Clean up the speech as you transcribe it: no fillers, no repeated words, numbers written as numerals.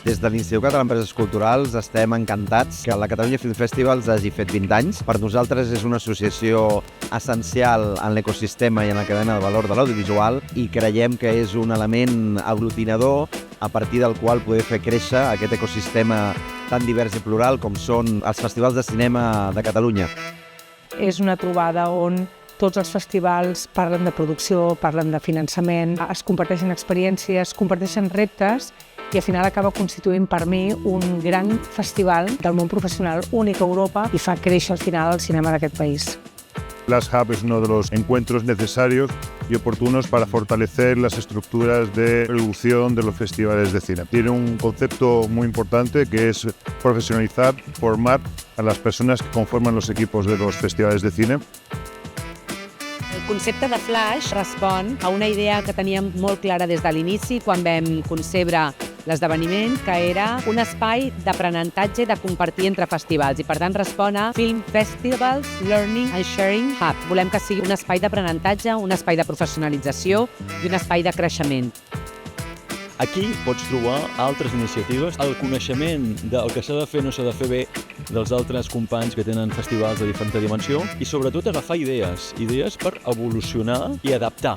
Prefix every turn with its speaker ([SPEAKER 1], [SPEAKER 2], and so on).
[SPEAKER 1] Des de l'Institut Català d'Empreses Culturals estem encantats que la Catalunya Film Festivals hagi fet 20 anys. Per nosaltres és una associació essencial en l'ecosistema i en la cadena de valor de l'audiovisual i creiem que és un element aglutinador a partir del qual poder fer créixer aquest ecosistema tan divers i plural com són els festivals de cinema de Catalunya.
[SPEAKER 2] És una trobada on tots els festivals parlen de producció, parlen de finançament, es comparteixen experiències, comparteixen reptes i al final acaba constituint per mi un gran festival del món profesional únic a Europa i fa créixer al final el cinema d'aquest país.
[SPEAKER 3] Last Hub es uno de los encuentros necesarios y oportunos para fortalecer las estructuras de producción de los festivales de cine. Tiene un concepto muy importante que es profesionalizar, formar a las personas que conforman los equipos de los festivales de cine.
[SPEAKER 4] El concepte de Flash respon a una idea que teníem molt clara des de l'inici quan vam concebre l'esdeveniment, que era un espai d'aprenentatge i de compartir entre festivals i per tant respon a Film Festivals Learning and Sharing Hub. Volem que sigui un espai d'aprenentatge, un espai de professionalització i un espai de creixement.
[SPEAKER 5] Aquí pots trobar altres iniciatives, el coneixement del que s'ha de fer no s'ha de fer bé dels altres companys que tenen festivals de diferent dimensió i sobretot agafar idees per evolucionar i adaptar